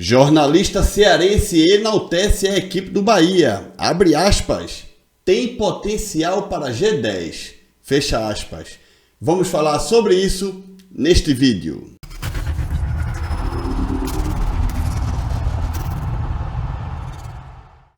Jornalista cearense enaltece a equipe do Bahia. Abre aspas. Tem potencial para G10. Fecha aspas. Vamos falar sobre isso neste vídeo.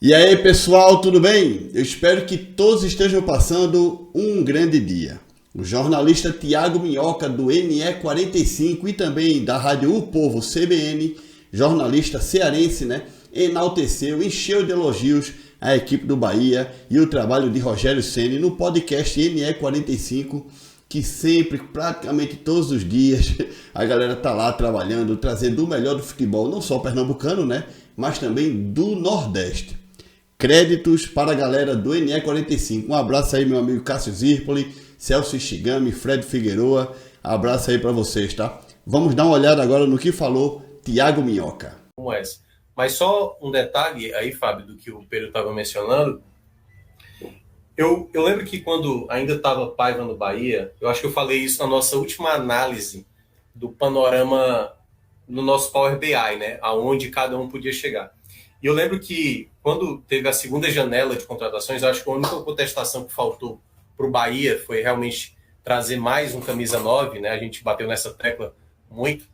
E aí pessoal, tudo bem? Eu espero que todos estejam passando um grande dia. O jornalista Thiago Minhoca do NE45 e também da Rádio O Povo CBN, jornalista cearense, enalteceu, encheu de elogios a equipe do Bahia e o trabalho de Rogério Ceni no podcast NE45, que sempre, praticamente todos os dias, a galera tá lá trabalhando, trazendo o melhor do futebol, não só pernambucano, mas também do Nordeste. Créditos para a galera do NE45. Um abraço aí, meu amigo Cássio Zirpoli, Celso Ishigami, Fred Figueroa. Abraço aí para vocês, tá? Vamos dar uma olhada agora no que falou Thiago Minhoca. Como essa. Mas só um detalhe aí, Fábio, do que o Pedro estava mencionando. Eu lembro que quando ainda estava Paiva no Bahia, eu acho que eu falei isso na nossa última análise do panorama no nosso Power BI, aonde cada um podia chegar. E eu lembro que quando teve a segunda janela de contratações, eu acho que a única contestação que faltou para o Bahia foi realmente trazer mais um camisa 9, A gente bateu nessa tecla muito.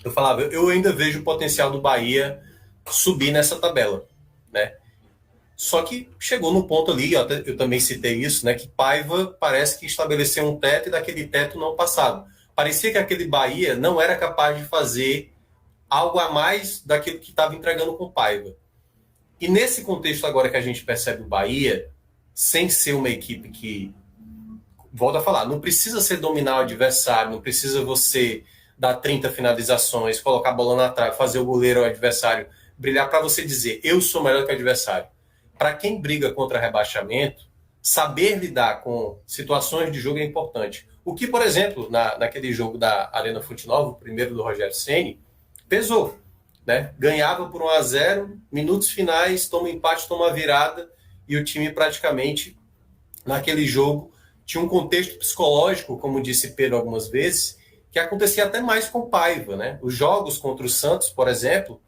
Eu falava, eu ainda vejo o potencial do Bahia subir nessa tabela, Só que chegou num ponto ali, eu também citei isso, que Paiva parece que estabeleceu um teto e daquele teto não passado. Parecia que aquele Bahia não era capaz de fazer algo a mais daquilo que estava entregando com Paiva. E nesse contexto agora que a gente percebe o Bahia, sem ser uma equipe que, volto a falar, não precisa ser dominar o adversário, não precisa você dar 30 finalizações, colocar a bola na trave, fazer o goleiro, o adversário brilhar para você dizer, eu sou melhor que o adversário. Para quem briga contra rebaixamento, saber lidar com situações de jogo é importante. O que, por exemplo, naquele jogo da Arena Fonte Nova, o primeiro do Rogério Ceni, pesou, Ganhava por 1-0, minutos finais, toma empate, toma virada, e o time praticamente, naquele jogo, tinha um contexto psicológico, como disse Pedro algumas vezes, que acontecia até mais com Paiva, Os jogos contra o Santos, por exemplo,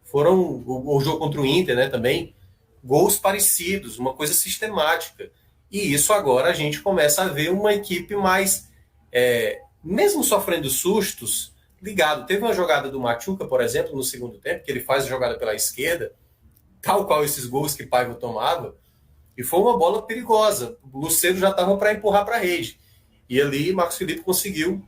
foram, o jogo contra o Inter, também, gols parecidos, uma coisa sistemática. E isso agora a gente começa a ver uma equipe mais, mesmo sofrendo sustos, ligado. Teve uma jogada do Machuca, por exemplo, no segundo tempo, que ele faz a jogada pela esquerda, tal qual esses gols que Paiva tomava, e foi uma bola perigosa. O Lucero já estava para empurrar para a rede. E ali Marcos Felipe conseguiu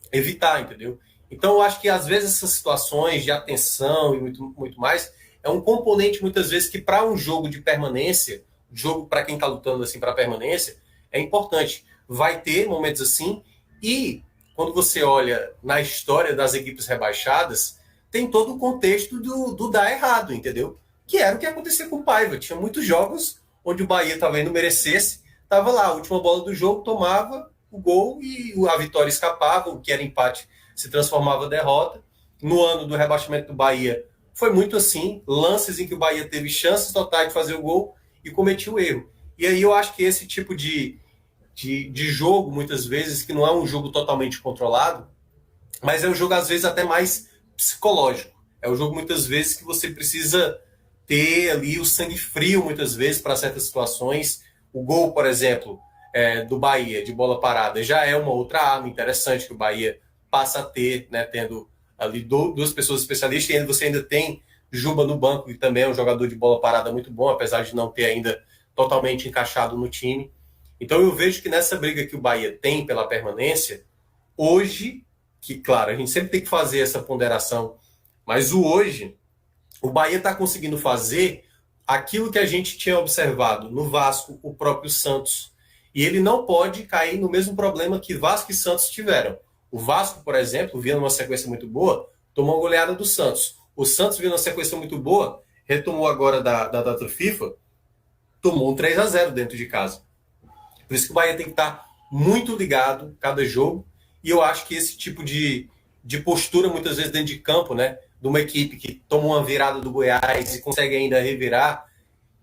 evitar, entendeu? Então eu acho que às vezes essas situações de atenção e muito, muito mais é um componente muitas vezes que para um jogo de permanência, jogo para quem está lutando assim para permanência, é importante. Vai ter momentos assim e quando você olha na história das equipes rebaixadas, tem todo o contexto do dar errado, entendeu? Que era o que acontecia com o Paiva. Tinha muitos jogos onde o Bahia talvez não merecesse, estava lá, a última bola do jogo, tomava o gol e a vitória escapava, o que era empate se transformava em derrota. No ano do rebaixamento do Bahia, foi muito assim, lances em que o Bahia teve chances totais de fazer o gol e cometia o erro. E aí eu acho que esse tipo de jogo, muitas vezes, que não é um jogo totalmente controlado, mas é um jogo, às vezes, até mais psicológico. É um jogo, muitas vezes, que você precisa ter ali o sangue frio, muitas vezes, para certas situações. O gol, por exemplo, do Bahia, de bola parada, já é uma outra arma interessante que o Bahia passa a ter, tendo ali duas pessoas especialistas, e você ainda tem Juba no banco, que também é um jogador de bola parada muito bom, apesar de não ter ainda totalmente encaixado no time. Então eu vejo que nessa briga que o Bahia tem pela permanência, hoje, que claro, a gente sempre tem que fazer essa ponderação, mas hoje, o Bahia está conseguindo fazer aquilo que a gente tinha observado no Vasco, o próprio Santos. E ele não pode cair no mesmo problema que Vasco e Santos tiveram. O Vasco, por exemplo, vinha numa sequência muito boa, tomou uma goleada do Santos. O Santos vinha numa sequência muito boa, retomou agora da data FIFA, tomou um 3-0 dentro de casa. Por isso que o Bahia tem que estar muito ligado cada jogo. E eu acho que esse tipo de postura, muitas vezes dentro de campo, de uma equipe que toma uma virada do Goiás e consegue ainda revirar.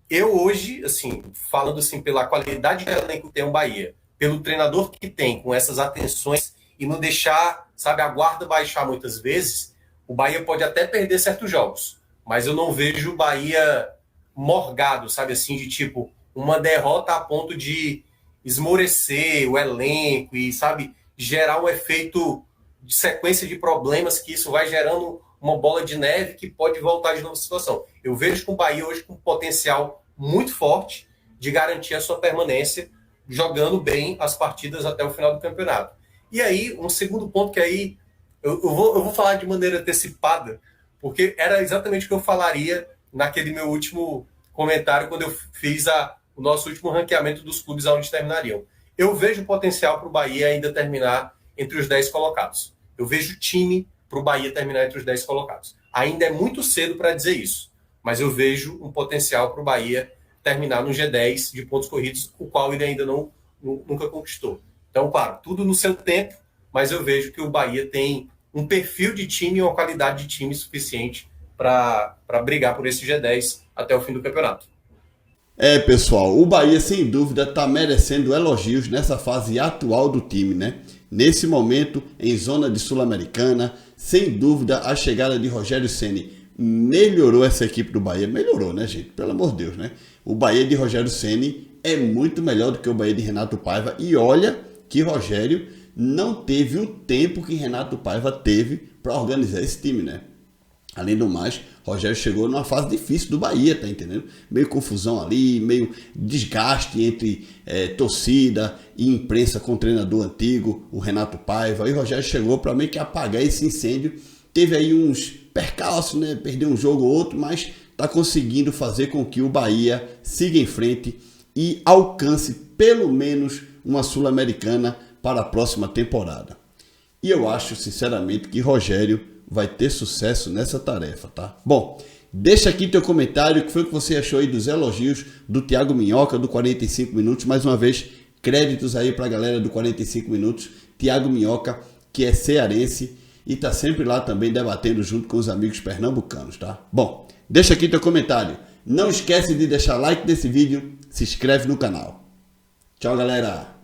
Eu hoje, assim, falando assim pela qualidade de elenco que tem o Bahia, pelo treinador que tem, com essas atenções e não deixar, a guarda baixar muitas vezes, o Bahia pode até perder certos jogos, mas eu não vejo o Bahia morgado, sabe assim, de tipo, uma derrota a ponto de esmorecer o elenco e, sabe, gerar um efeito de sequência de problemas que isso vai gerando uma bola de neve que pode voltar de novo à situação. Eu vejo com o Bahia hoje com um potencial muito forte de garantir a sua permanência, jogando bem as partidas até o final do campeonato. E aí, um segundo ponto que aí eu vou falar de maneira antecipada, porque era exatamente o que eu falaria naquele meu último comentário, quando eu fiz o nosso último ranqueamento dos clubes aonde terminariam. Eu vejo potencial para o Bahia ainda terminar entre os 10 colocados. Eu vejo time para o Bahia terminar entre os 10 colocados. Ainda é muito cedo para dizer isso, mas eu vejo um potencial para o Bahia terminar no G10 de pontos corridos, o qual ele ainda nunca conquistou. Então, claro, tudo no seu tempo, mas eu vejo que o Bahia tem um perfil de time e uma qualidade de time suficiente para brigar por esse G10 até o fim do campeonato. Pessoal, o Bahia sem dúvida está merecendo elogios nessa fase atual do time, né? Nesse momento, em zona de Sul-Americana, sem dúvida a chegada de Rogério Ceni melhorou essa equipe do Bahia. Melhorou, né, gente? Pelo amor de Deus, né? O Bahia de Rogério Ceni é muito melhor do que o Bahia de Renato Paiva. E olha que Rogério não teve o tempo que Renato Paiva teve para organizar esse time, né? Além do mais, Rogério chegou numa fase difícil do Bahia, tá entendendo? Meio confusão ali, meio desgaste entre torcida e imprensa com o treinador antigo, o Renato Paiva. Aí o Rogério chegou para meio que apagar esse incêndio. Teve aí uns percalços, né? Perdeu um jogo ou outro, mas tá conseguindo fazer com que o Bahia siga em frente e alcance pelo menos uma Sul-Americana para a próxima temporada. E eu acho, sinceramente, que Rogério vai ter sucesso nessa tarefa, tá? Bom, deixa aqui teu comentário, o que foi que você achou aí dos elogios do Thiago Minhoca, do 45 Minutos. Mais uma vez, créditos aí pra galera do 45 Minutos. Thiago Minhoca, que é cearense e tá sempre lá também debatendo junto com os amigos pernambucanos, tá? Bom, deixa aqui teu comentário. Não esquece de deixar like nesse vídeo, se inscreve no canal. Tchau, galera!